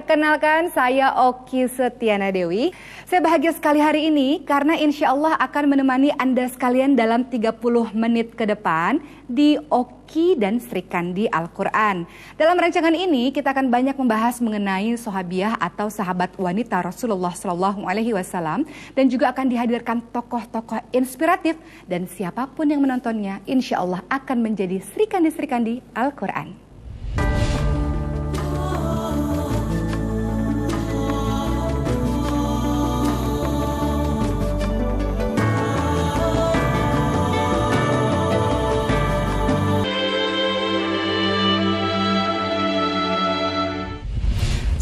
Perkenalkan, saya Oki Setiana Dewi. Saya bahagia sekali hari ini karena insya Allah akan menemani Anda sekalian dalam 30 menit ke depan di Oki dan Sri Kandi Al-Quran. Dalam rancangan ini kita akan banyak membahas mengenai sahabiah atau sahabat wanita Rasulullah SAW dan juga akan dihadirkan tokoh-tokoh inspiratif dan siapapun yang menontonnya insya Allah akan menjadi Sri Kandi Al-Quran.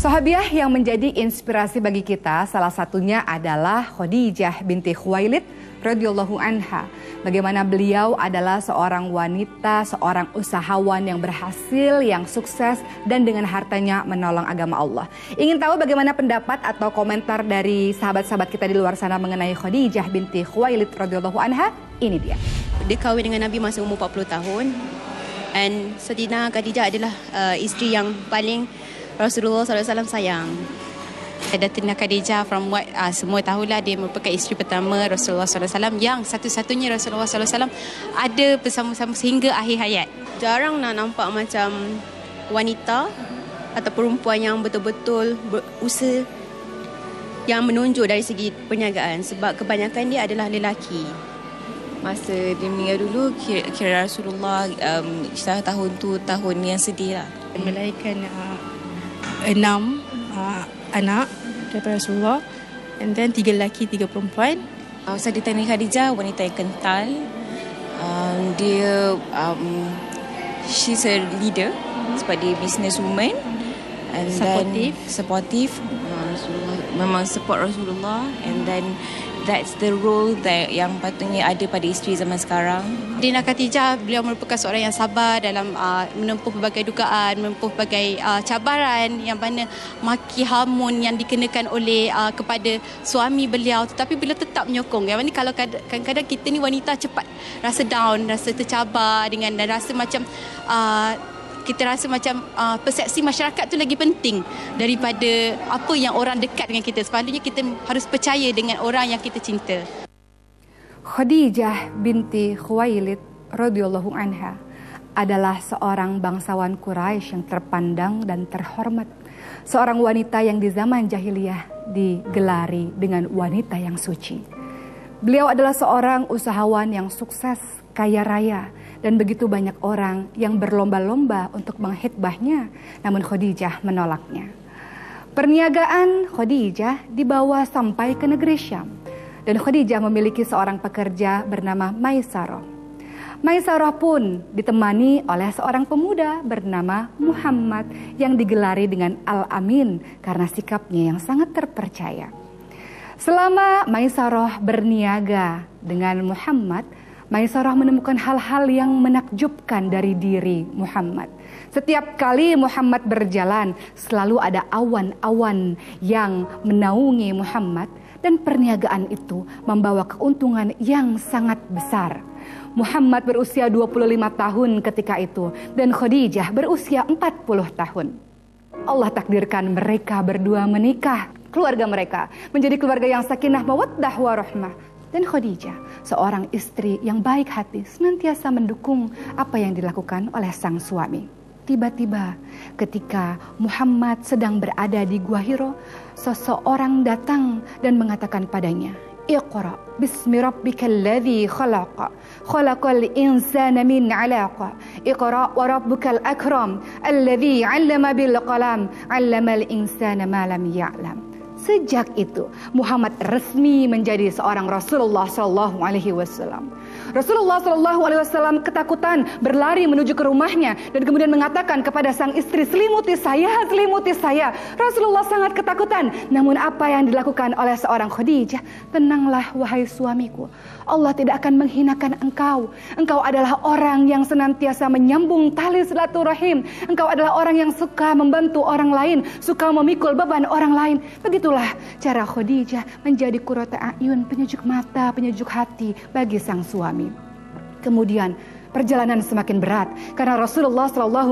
Sahabiah yang menjadi inspirasi bagi kita salah satunya adalah Khadijah binti Khuwailid radhiyallahu anha. Bagaimana beliau adalah seorang wanita, seorang usahawan yang berhasil, yang sukses dan dengan hartanya menolong agama Allah. Ingin tahu bagaimana pendapat atau komentar dari sahabat-sahabat kita di luar sana mengenai Khadijah binti Khuwailid radhiyallahu anha? Ini dia. Dia kahwin dengan Nabi masa umur 40 tahun. Dan Sayyidina Khadijah adalah isteri yang paling Rasulullah SAW sayang. Datina Khadijah from what semua tahulah dia merupakan isteri pertama Rasulullah SAW yang satu-satunya Rasulullah SAW ada bersama-sama sehingga akhir hayat. Jarang nak nampak macam wanita atau perempuan yang betul-betul berusaha yang menonjol dari segi perniagaan sebab kebanyakan dia adalah lelaki. Masa dia meninggal dulu kira Rasulullah tahun tu tahun yang sedih lah. Melahirkan 6 anak daripada Rasulullah, and then 3 lelaki 3 perempuan. Sayyidatina Khadijah wanita yang kental. Dia she's a leader sebab dia business woman and supportive. Rasulullah memang support Rasulullah, and then that's the role that yang patutnya ada pada isteri zaman sekarang. Dina Khadijah, beliau merupakan seorang yang sabar dalam menempuh berbagai dugaan, menempuh berbagai cabaran yang mana maki hamun yang dikenakan oleh kepada suami beliau, tetapi beliau tetap menyokong. Yang mana kalau kadang-kadang kita ni wanita cepat rasa down, rasa tercabar dan rasa macam kita rasa macam persepsi masyarakat tu lagi penting daripada apa yang orang dekat dengan kita. Sepatutnya kita harus percaya dengan orang yang kita cinta. Khadijah binti Khuwailid radhiyallahu anha adalah seorang bangsawan Quraisy yang terpandang dan terhormat. Seorang wanita yang di zaman jahiliyah digelari dengan wanita yang suci. Beliau adalah seorang usahawan yang sukses, kaya raya, dan begitu banyak orang yang berlomba-lomba untuk menghitbahnya, namun Khadijah menolaknya. Perniagaan Khadijah dibawa sampai ke negeri Syam, dan Khadijah memiliki seorang pekerja bernama Maisarah. Maisarah pun ditemani oleh seorang pemuda bernama Muhammad yang digelari dengan Al-Amin karena sikapnya yang sangat terpercaya. Selama Maisarah berniaga dengan Muhammad, Maisarah menemukan hal-hal yang menakjubkan dari diri Muhammad. Setiap kali Muhammad berjalan, selalu ada awan-awan yang menaungi Muhammad, dan perniagaan itu membawa keuntungan yang sangat besar. Muhammad berusia 25 tahun ketika itu, dan Khadijah berusia 40 tahun. Allah takdirkan mereka berdua menikah. Keluarga mereka menjadi keluarga yang sakinah mawaddah warahmah. Dan Khadijah, seorang istri yang baik hati, senantiasa mendukung apa yang dilakukan oleh sang suami. Tiba-tiba ketika Muhammad sedang berada di Gua Hiro, seseorang datang dan mengatakan padanya, "Iqra bismi rabbikal ladzi khalaqa, khalaqal insana min 'alaqa, iqra wa rabbukal akram, alladzi 'allama bil qalam, 'allamal insana ma lam ya'lam." Sejak itu Muhammad resmi menjadi seorang Rasulullah SAW. Rasulullah SAW ketakutan berlari menuju ke rumahnya dan kemudian mengatakan kepada sang istri, selimuti saya. Rasulullah sangat ketakutan. Namun apa yang dilakukan oleh seorang Khadijah? Tenanglah wahai suamiku, Allah tidak akan menghinakan engkau. Engkau adalah orang yang senantiasa menyambung tali silaturahim. Engkau adalah orang yang suka membantu orang lain, suka memikul beban orang lain. Begitulah cara Khadijah menjadi qurrata a'yun, penyejuk mata, penyejuk hati bagi sang suami. Kemudian perjalanan semakin berat karena Rasulullah SAW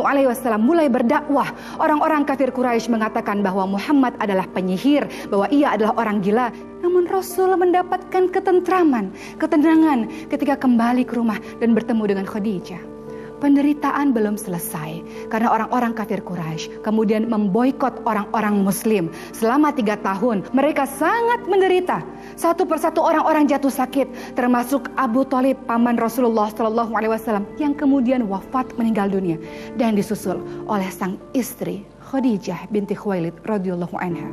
mulai berdakwah. Orang-orang kafir Quraisy mengatakan bahwa Muhammad adalah penyihir, bahwa ia adalah orang gila. Namun Rasul mendapatkan ketentraman, ketenangan ketika kembali ke rumah dan bertemu dengan Khadijah. Penderitaan belum selesai karena orang-orang kafir Quraisy kemudian memboikot orang-orang Muslim selama 3 tahun. Mereka sangat menderita. Satu persatu orang-orang jatuh sakit, termasuk Abu Thalib, paman Rasulullah SAW, yang kemudian wafat meninggal dunia dan disusul oleh sang istri Khadijah binti Khuwailid radhiyallahu anha.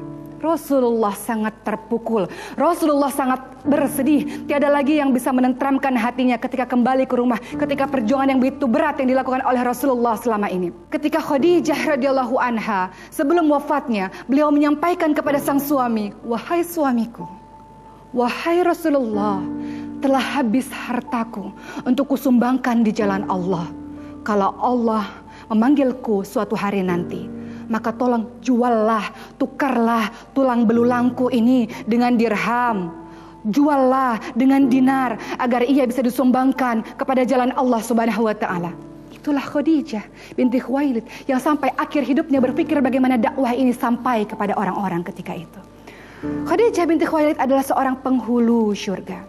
Rasulullah sangat terpukul. Rasulullah sangat bersedih. Tiada lagi yang bisa menenteramkan hatinya ketika kembali ke rumah, ketika perjuangan yang begitu berat yang dilakukan oleh Rasulullah selama ini. Ketika Khadijah radhiyallahu anha sebelum wafatnya, beliau menyampaikan kepada sang suami, "Wahai suamiku, wahai Rasulullah, telah habis hartaku untuk kusumbangkan di jalan Allah. Kalau Allah memanggilku suatu hari nanti, maka tolong juallah, tukarlah tulang belulangku ini dengan dirham. Juallah dengan dinar agar ia bisa disumbangkan kepada jalan Allah Subhanahu wa taala." Itulah Khadijah binti Khuwailid yang sampai akhir hidupnya berpikir bagaimana dakwah ini sampai kepada orang-orang ketika itu. Khadijah binti Khuwailid adalah seorang penghulu syurga.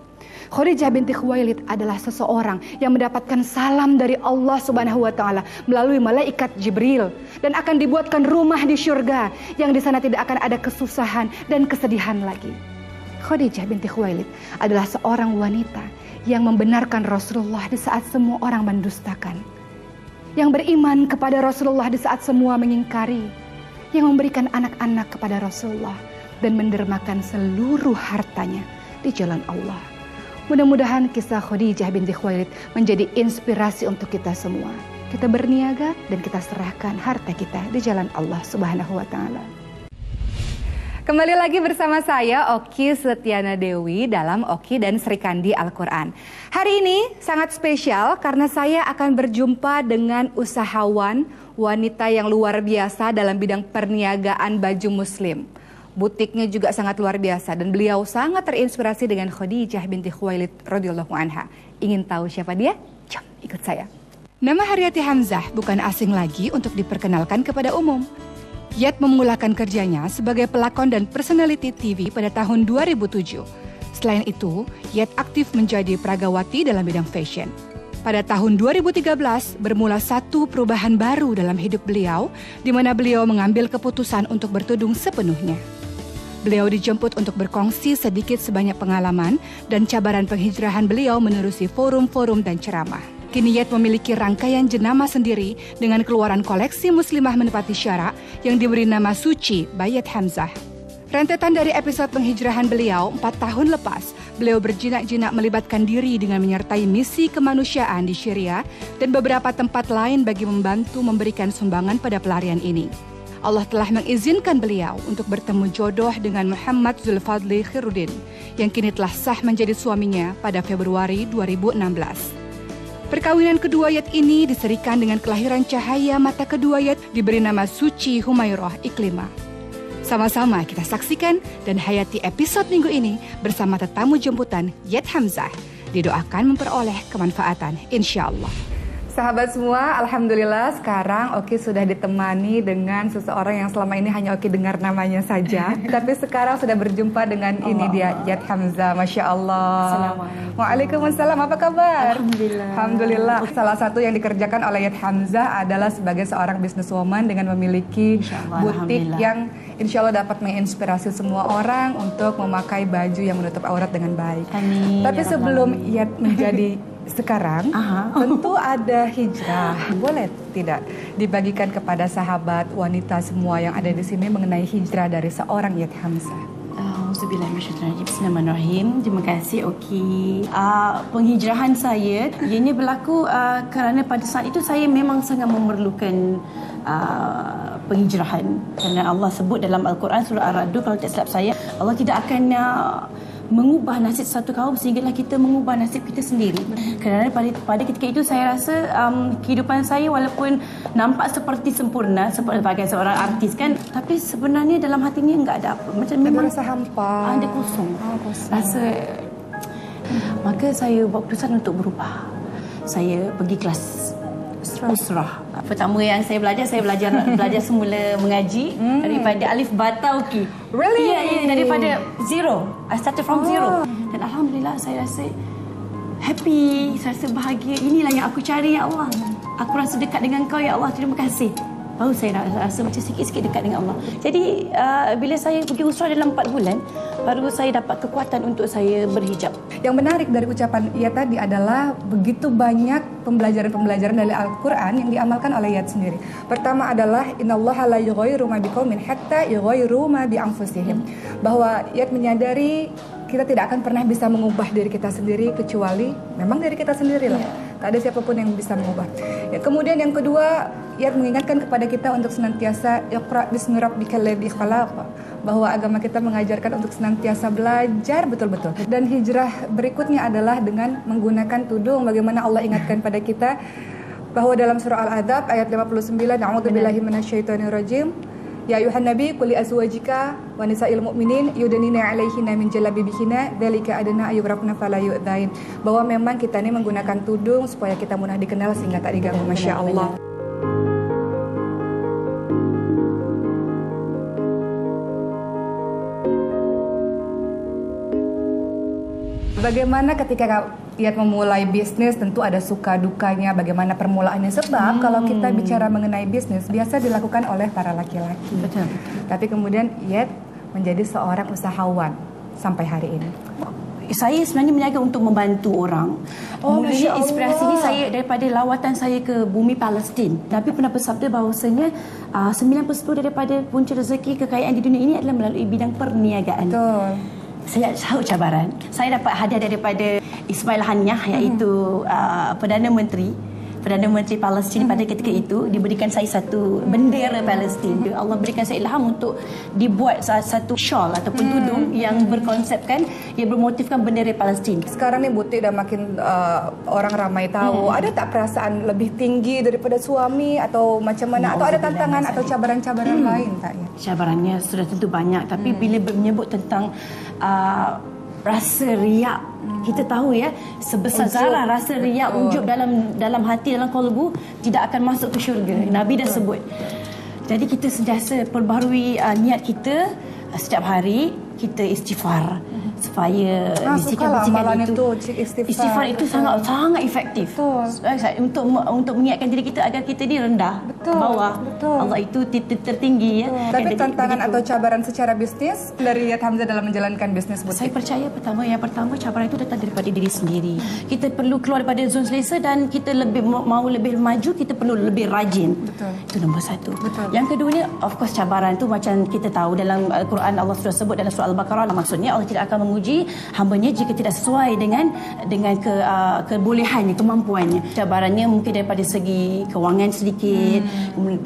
Khadijah binti Khuwailid adalah seseorang yang mendapatkan salam dari Allah Subhanahu wa taala melalui malaikat Jibril dan akan dibuatkan rumah di syurga yang di sana tidak akan ada kesusahan dan kesedihan lagi. Khadijah binti Khuwailid adalah seorang wanita yang membenarkan Rasulullah di saat semua orang mendustakan, yang beriman kepada Rasulullah di saat semua mengingkari, yang memberikan anak-anak kepada Rasulullah dan mendermakan seluruh hartanya di jalan Allah. Mudah-mudahan kisah Khadijah binti Khuwailid menjadi inspirasi untuk kita semua. Kita berniaga dan kita serahkan harta kita di jalan Allah Subhanahu wa taala. Kembali lagi bersama saya Oki Setiana Dewi dalam Oki dan Sri Kandi Al-Quran. Hari ini sangat spesial karena saya akan berjumpa dengan usahawan wanita yang luar biasa dalam bidang perniagaan baju muslim. Butiknya juga sangat luar biasa dan beliau sangat terinspirasi dengan Khadijah binti Khuwailid radhiyallahu anha. Ingin tahu siapa dia? Jom ikut saya. Nama Haryati Hamzah bukan asing lagi untuk diperkenalkan kepada umum. Yat memulakan kerjanya sebagai pelakon dan personality TV pada tahun 2007. Selain itu, Yat aktif menjadi pragawati dalam bidang fashion. Pada tahun 2013 bermula satu perubahan baru dalam hidup beliau, di mana beliau mengambil keputusan untuk bertudung sepenuhnya. Beliau dijemput untuk berkongsi sedikit sebanyak pengalaman dan cabaran penghijrahan beliau menerusi forum-forum dan ceramah. Kini Yat memiliki rangkaian jenama sendiri dengan keluaran koleksi muslimah menepati syarak yang diberi nama Suci by Yat Hamzah. Rentetan dari episode penghijrahan beliau 4 tahun lepas, beliau berjinak-jinak melibatkan diri dengan menyertai misi kemanusiaan di Syria dan beberapa tempat lain bagi membantu memberikan sumbangan pada pelarian ini. Allah telah mengizinkan beliau untuk bertemu jodoh dengan Muhammad Zulfadli Khairuddin yang kini telah sah menjadi suaminya pada Februari 2016. Perkawinan kedua Yat ini diserikan dengan kelahiran cahaya mata kedua Yat diberi nama Suci Humairah Iklimah. Sama-sama kita saksikan dan hayati episode minggu ini bersama tetamu jemputan Yat Hamzah. Didoakan memperoleh kemanfaatan insyaAllah. Sahabat semua, alhamdulillah sekarang Oki sudah ditemani dengan seseorang yang selama ini hanya Oki dengar namanya saja. Tapi sekarang sudah berjumpa dengan ini dia, Yat Hamzah. Masya Allah. Assalamualaikum. Waalaikumsalam, apa kabar? Alhamdulillah. Alhamdulillah. Salah satu yang dikerjakan oleh Yat Hamzah adalah sebagai seorang businesswoman dengan memiliki butik yang insya Allah dapat menginspirasi semua orang untuk memakai baju yang menutup aurat dengan baik. Amin. Tapi sebelum Yat menjadi sekarang, tentu ada hijrah. Boleh tidak dibagikan kepada sahabat wanita semua yang ada di sini mengenai hijrah dari seorang Yat Hamzah? Bismillahirrahmanirrahim. Terima kasih Oki. Penghijrahan saya ini berlaku kerana pada saat itu saya memang sangat memerlukan penghijrahan. Kerana Allah sebut dalam Al-Quran surah Ar-Ra'd, kalau tak silap saya, Allah tidak akan mengubah nasib satu kaum sehinggalah kita mengubah nasib kita sendiri. Kerana pada ketika itu saya rasa kehidupan saya walaupun nampak seperti sempurna sebagai seorang artis kan, tapi sebenarnya dalam hatinya enggak ada apa. Macam memang rasa hampa. Ada kosong. Rasa. Maka saya buat keputusan untuk berubah. saya pergi kelas Usrah. Pertama yang saya belajar semula mengaji daripada alif ba ta uki. Really? Ya, daripada zero. I started from zero. Dan alhamdulillah saya rasa happy, saya rasa bahagia. Inilah yang aku cari, ya Allah. Aku rasa dekat dengan Kau, ya Allah. Terima kasih. Baru saya rasa macam sikit-sikit dekat dengan Allah. Jadi bila saya pergi usrah dalam 4 bulan, baru saya dapat kekuatan untuk saya berhijab. Yang menarik dari ucapan Iyad tadi adalah begitu banyak pembelajaran-pembelajaran dari Al-Quran yang diamalkan oleh Iyad sendiri. Pertama adalah innallaha la yughayyiru ma biqaumin hatta yughayyiru ma bi anfusihim. Bahwa Iyad menyadari kita tidak akan pernah bisa mengubah diri kita sendiri kecuali memang diri kita sendirilah. Tak ada siapapun yang bisa mengubah. Ya, kemudian yang kedua, Iyad mengingatkan kepada kita untuk senantiasa iqra bismi rabbikal ladzi khalaq, bahwa agama kita mengajarkan untuk senantiasa belajar betul-betul. Dan hijrah berikutnya adalah dengan menggunakan tudung. Bagaimana Allah ingatkan pada kita bahwa dalam surah Al-Adzab ayat 59, a'udzubillahi minasyaitonirrajim, ya ayuhan nabi qul li azwajika wa nisa'il mu'minin yudnina 'alaihinna min jalabibihinna dzalika adna ayyurafna fala yu'dzain. Bahwa memang kita ini menggunakan tudung supaya kita mudah dikenal sehingga tak diganggu. Masya Allah. Bagaimana ketika Iyad memulai bisnis, tentu ada suka dukanya, bagaimana permulaannya. Sebab kalau kita bicara mengenai bisnis, biasa dilakukan oleh para laki-laki. Betul. Tapi kemudian Iyad menjadi seorang usahawan sampai hari ini. Saya sebenarnya berniaga untuk membantu orang. Mulanya inspirasi ini saya daripada lawatan saya ke bumi Palestin. Tapi pernah bersabda bahawasanya 90% daripada punca rezeki kekayaan di dunia ini adalah melalui bidang perniagaan. Betul. Saya tahu cabaran. Saya dapat hadiah daripada Ismail Haniyah, iaitu Perdana Menteri Palestin pada ketika itu. Diberikan saya satu bendera Palestin. Allah berikan saya ilham untuk dibuat satu shawl ataupun tudung yang berkonsepkan, yang bermotifkan bendera Palestin. Sekarang ni butik dah makin orang ramai tahu. Ada tak perasaan lebih tinggi daripada suami atau macam mana? Atau ada tantangan atau cabaran-cabaran lain tak ya? Cabarannya sudah tentu banyak. Tapi bila menyebut tentang rasa riak, kita tahu ya, sebesar zarah rasa riak, ujub dalam hati, dalam kalbu, tidak akan masuk ke syurga. Nabi dah sebut. Jadi kita sentiasa perbaharui niat kita. Setiap hari kita istighfar supaya bisikan-bisikan itu istighfar itu sangat efektif. Untuk mengingatkan diri kita agar kita ni rendah, bawah. Allah itu tertinggi ya. Tapi tantangan atau cabaran secara bisnis dari Iyad Hamzah dalam menjalankan bisnis butik? Saya percaya yang pertama cabaran itu datang daripada diri sendiri. Kita perlu keluar daripada zon selesa dan kita mahu lebih maju, kita perlu lebih rajin. Betul. Itu nombor satu. Betul. Yang keduanya, of course, cabaran itu macam kita tahu dalam Al-Quran Allah sudah sebut dalam surah Al-Baqarah, maksudnya Allah tidak akan menguji hamba-Nya jika tidak sesuai dengan kebolehannya, kemampuannya. Cabarannya mungkin daripada segi kewangan sedikit,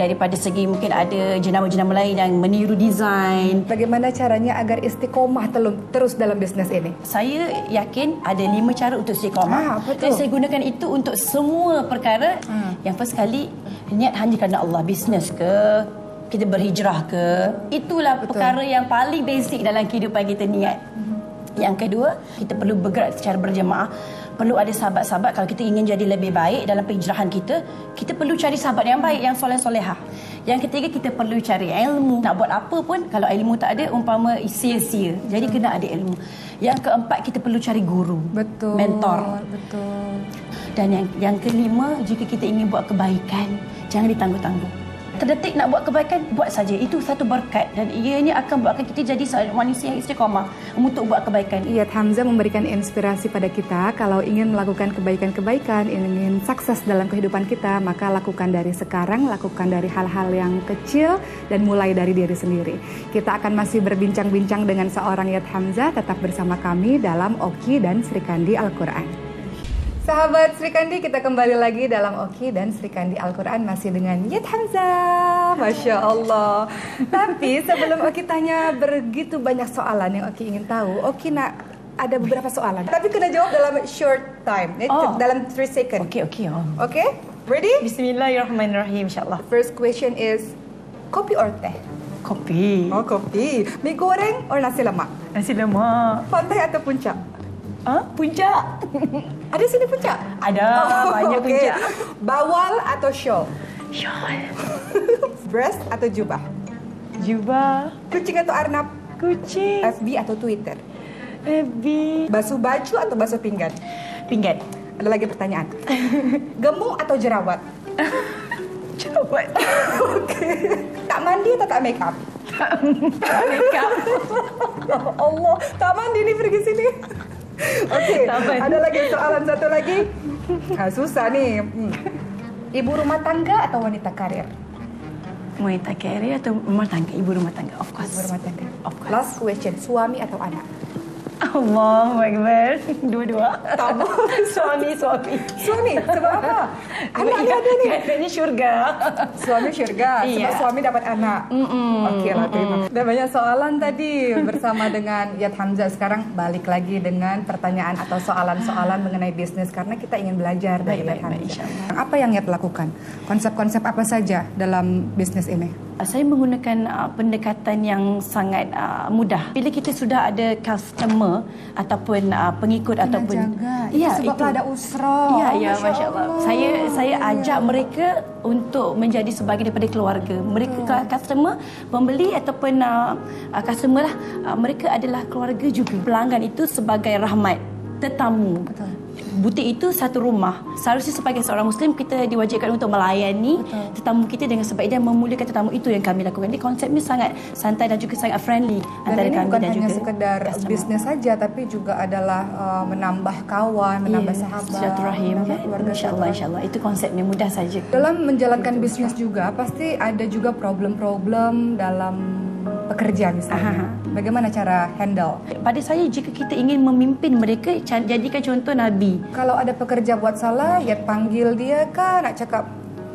daripada segi mungkin ada jenama-jenama lain yang meniru desain. Bagaimana caranya agar istiqomah terus dalam bisnes ini? Saya yakin ada 5 cara untuk istiqomah. Dan saya gunakan itu untuk semua perkara. Yang first kali, niat hanya kerana Allah. Bisnes ke, kita berhijrah ke, itulah perkara yang paling basic dalam kehidupan kita, niat. Yang kedua, kita perlu bergerak secara berjemaah. Perlu ada sahabat-sahabat. Kalau kita ingin jadi lebih baik dalam penghijrahan kita, kita perlu cari sahabat yang baik, yang soleh-solehah. Yang ketiga, kita perlu cari ilmu. Nak buat apa pun, kalau ilmu tak ada, umpama sia-sia. Jadi kena ada ilmu. Yang keempat, kita perlu cari guru. Betul. Mentor. Betul. Dan yang kelima, jika kita ingin buat kebaikan, jangan ditangguh-tangguh. Terdetik nak buat kebaikan, buat saja. Itu satu berkat dan ianya akan buatkan kita jadi seorang manusia yang istiqamah untuk buat kebaikan. Iyad Hamzah memberikan inspirasi pada kita kalau ingin melakukan kebaikan-kebaikan, ingin sukses dalam kehidupan kita, maka lakukan dari sekarang, lakukan dari hal-hal yang kecil dan mulai dari diri sendiri. Kita akan masih berbincang-bincang dengan seorang Iyad Hamzah, tetap bersama kami dalam Oki dan Sri Kandi Al-Quran. Sahabat Sri Kandi, kita kembali lagi dalam Oki dan Sri Kandi Al-Quran masih dengan Iyad Hamzah. Masya Allah. Tapi sebelum Oki tanya begitu banyak soalan yang Oki ingin tahu, Oki nak ada beberapa soalan. Tapi kena jawab dalam short time, dalam 3 second. Okay? Ready? Bismillahirrahmanirrahim, insyaAllah. First question is, kopi or teh? Kopi. Oh, kopi. Mie goreng or nasi lemak? Nasi lemak. Pantai atau puncak? Puncak. Ada sini puncak? Ada banyak okey. puncak. Bawal atau shawl? Shawl. Breast atau jubah? Jubah. Kucing atau arnab? Kucing. FB atau Twitter? FB. Basuh baju atau basuh pinggan? Pinggan. Ada lagi pertanyaan. Gemuk atau jerawat? Jerawat. Okey. Tak mandi atau tak make up? Make up. Ya Allah, tak mandi ni pergi sini. Okey, ada lagi soalan satu lagi. Susah ni. Ibu rumah tangga atau wanita karir? Wanita karir atau rumah tangga? Ibu rumah tangga, of course. Ibu rumah tangga. Of course. Last question, suami atau anak? Allahu Akbar. Dua-dua. Suami. Suami, sebab apa? Anak dia ada ni. Ini syurga. Suami syurga, sebab Iya. suami dapat anak. Okeylah, terima. Dah banyak soalan tadi bersama dengan Yat Hamzah. Sekarang balik lagi dengan pertanyaan atau soalan-soalan mengenai bisnis karena kita ingin belajar dari Yat Hamzah. insyaAllah. Apa yang Yat lakukan? Konsep-konsep apa saja dalam bisnis ini? Saya menggunakan pendekatan yang sangat mudah. Bila kita sudah ada customer ataupun pengikut Kena ataupun jaga. ya Sebablah ada usrah. Ya, masya-Allah. Saya ajak mereka untuk menjadi sebahagian daripada keluarga. Mereka customer, pembeli ataupun customer lah, mereka adalah keluarga juga. Pelanggan itu sebagai rahmat, tetamu. Betul. Butik itu satu rumah. Seharusnya sebagai seorang Muslim kita diwajibkan untuk melayani tetamu kita dengan sebaik dan memuliakan tetamu. Itu yang kami lakukan. Jadi konsepnya sangat santai dan juga sangat friendly Dan antara ini kami bukan dan hanya juga sekedar customer. bisnis saja, tapi juga adalah menambah kawan, menambah sahabat, silaturahim. menambah keluarga. InsyaAllah. Itu konsepnya mudah saja. Dalam menjalankan bisnis juga pasti ada juga problem-problem dalam pekerja misalnya. Bagaimana cara handle? Pada saya, jika kita ingin memimpin mereka, jadikan contoh Nabi. Kalau ada pekerja buat salah, ya panggil dia kah? Nak cakap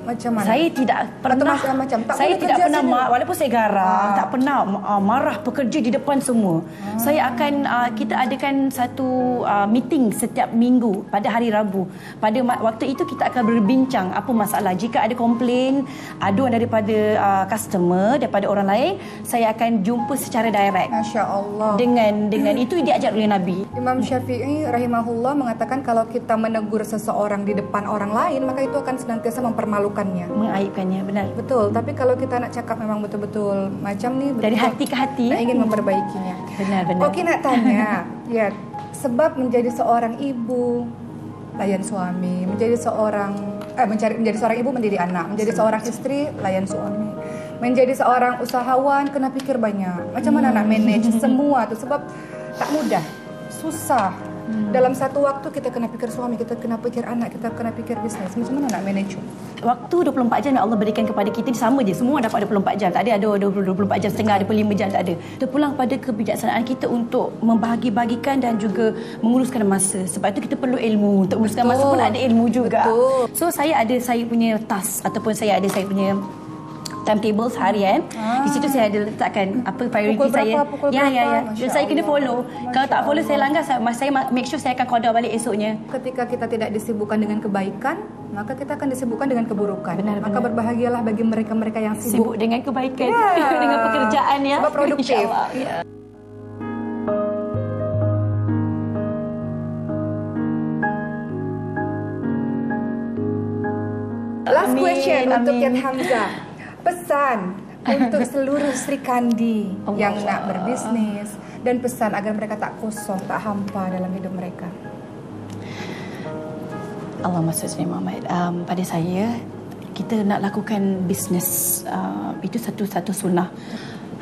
macam mana? Saya tidak pernah macam tak saya boleh tidak kerja pernah sini. walaupun saya garang, tak pernah marah pekerja di depan semua. Saya akan kita adakan satu meeting setiap minggu pada hari Rabu. Pada waktu itu kita akan berbincang apa masalah. Jika ada komplain, aduan daripada customer, daripada orang lain, saya akan jumpa secara direct. Masya Allah. Dengan itu diajar oleh Nabi. Imam Syafi'i rahimahullah mengatakan kalau kita menegur seseorang di depan orang lain, maka itu akan senantiasa mempermalukannya. Mengaibkannya, benar. Betul, tapi kalau kita nak cakap memang betul-betul macam ni, Dari betul, hati ke hati. nak ingin memperbaikinya. Benar. Okey, nak tanya, ya, sebab menjadi seorang ibu layan suami, menjadi seorang ibu mendidik anak, menjadi seorang istri layan suami, menjadi seorang usahawan kena fikir banyak. Macam mana nak manage semua tu, sebab tak mudah, susah. Dalam satu waktu kita kena fikir suami, kita kena fikir anak, kita kena fikir bisnes. Macam mana nak manage? Waktu 24 jam yang Allah berikan kepada kita sama je. Semua dapat 24 jam. Tak ada 24 jam setengah, ada 5 jam, tak ada. Terpulang pada kebijaksanaan kita untuk membahagi-bahagikan dan juga menguruskan masa. Sebab itu kita perlu ilmu. Untuk menguruskan masa pun ada ilmu juga. Betul. So saya ada saya punya task ataupun saya ada saya punya timetable harian. Di situ saya ada letakkan apa priority Pukul berapa, saya. pukul Ya. berapa? Dan saya kena Masya follow. Allah. Kalau tak Masya follow saya Allah. langgar, saya make sure saya akan qada balik esoknya. Ketika kita tidak disibukkan dengan kebaikan, maka kita akan disibukkan dengan keburukan. Benar. Maka berbahagialah bagi mereka-mereka yang Sibuk dengan kebaikan, Ya. dengan pekerjaan ya. Sebab produktif. InsyaAllah. Ya. Last Amin, question untuk amin. Yat Hamzah. Pesan untuk seluruh Sri Kandi yang nak berbisnis dan pesan agar mereka tak kosong, tak hampa dalam hidup mereka. Allahumma salli Muhammad. Pada saya, kita nak lakukan bisnes, itu satu sunnah.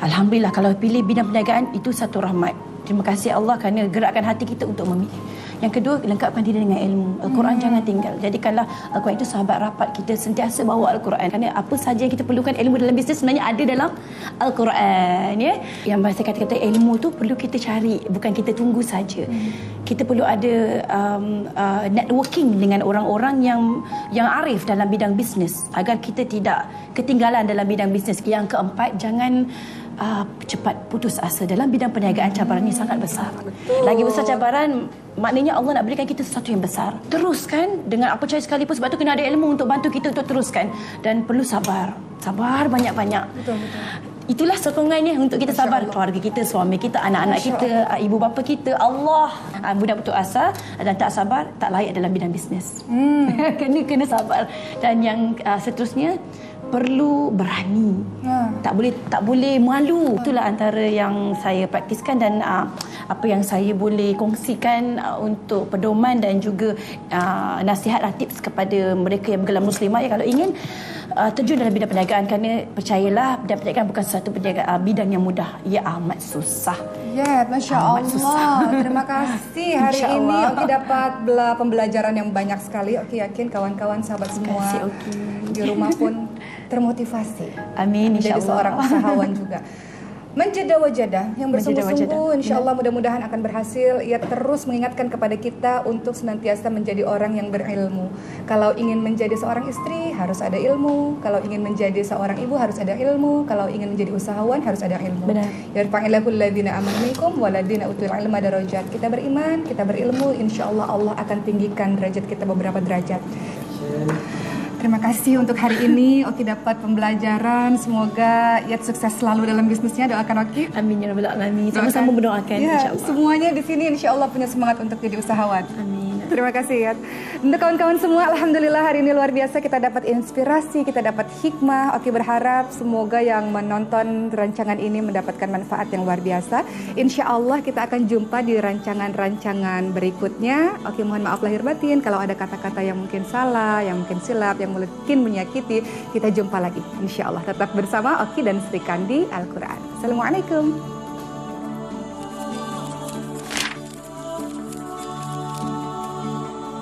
Alhamdulillah, kalau pilih bidang perniagaan, itu satu rahmat. Terima kasih Allah kerana gerakkan hati kita untuk memilih. Yang kedua, lengkapkan diri dengan ilmu. Al-Quran jangan tinggal. Jadikanlah Al-Quran itu sahabat rapat kita, sentiasa bawa Al-Quran. Kerana apa saja yang kita perlukan ilmu dalam bisnes sebenarnya ada dalam Al-Quran. Ya? Yang bahasa kata-kata ilmu tu perlu kita cari, bukan kita tunggu saja. Kita perlu ada networking dengan orang-orang yang arif dalam bidang bisnes agar kita tidak ketinggalan dalam bidang bisnes. Yang keempat, jangan cepat putus asa. Dalam bidang perniagaan, cabaran ini sangat besar. Betul. Lagi besar cabaran, maknanya Allah nak berikan kita sesuatu yang besar. Teruskan dengan apa cara sekalipun. Sebab tu kena ada ilmu untuk bantu kita untuk teruskan. Dan perlu sabar. Sabar banyak-banyak. Betul. itulah sokongannya untuk kita sabar. Keluarga kita, suami kita, anak-anak kita, ibu bapa kita, Allah. Budak putus asa dan tak sabar, tak layak dalam bidang bisnes. kena sabar. Dan yang seterusnya, perlu berani. Tak boleh malu. Itulah antara yang saya praktiskan dan apa yang saya boleh kongsikan untuk pedoman dan juga nasihat tips kepada mereka yang bergelar muslimah kalau ingin terjun dalam bidang perniagaan, kerana percayalah bidang perniagaan bukan satu bidang yang mudah, ia amat susah. Ya, Masya Allah. Terima kasih hari ini Oki dapat pembelajaran yang banyak sekali. Oki yakin kawan-kawan sahabat semua di rumah pun termotivasi. Amin, menjadi seorang usahawan juga. Menjadi wajadah yang bersungguh-sungguh, insya Allah mudah-mudahan akan berhasil. Ia terus mengingatkan kepada kita untuk senantiasa menjadi orang yang berilmu. Kalau ingin menjadi seorang istri harus ada ilmu. Kalau ingin menjadi seorang ibu harus ada ilmu. Kalau ingin menjadi usahawan harus ada ilmu. Benar. Yarfa'illahul ladzina amanu minkum waladina utul ilma darajat. Kita beriman, kita berilmu, insya Allah Allah akan tinggikan derajat kita beberapa derajat. Terima kasih untuk hari ini. Oki dapat pembelajaran. Semoga Iyat sukses selalu dalam bisnisnya. Doakan Oki. Amin ya rabbal alamin. Sama-sama berdoakan, insyaallah. Semuanya di sini insyaallah punya semangat untuk jadi usahawan. Amin. Terima kasih Iyat. Untuk kawan-kawan semua, alhamdulillah hari ini luar biasa, kita dapat inspirasi, kita dapat hikmah. Oki berharap semoga yang menonton rancangan ini mendapatkan manfaat yang luar biasa. Insyaallah kita akan jumpa di rancangan-rancangan berikutnya. Oki mohon maaf lahir batin kalau ada kata-kata yang mungkin salah, yang mungkin silap, yang mungkin menyakiti. Kita jumpa lagi insyaallah. Tetap bersama Oki dan Sri Kandi Al-Quran. Assalamualaikum.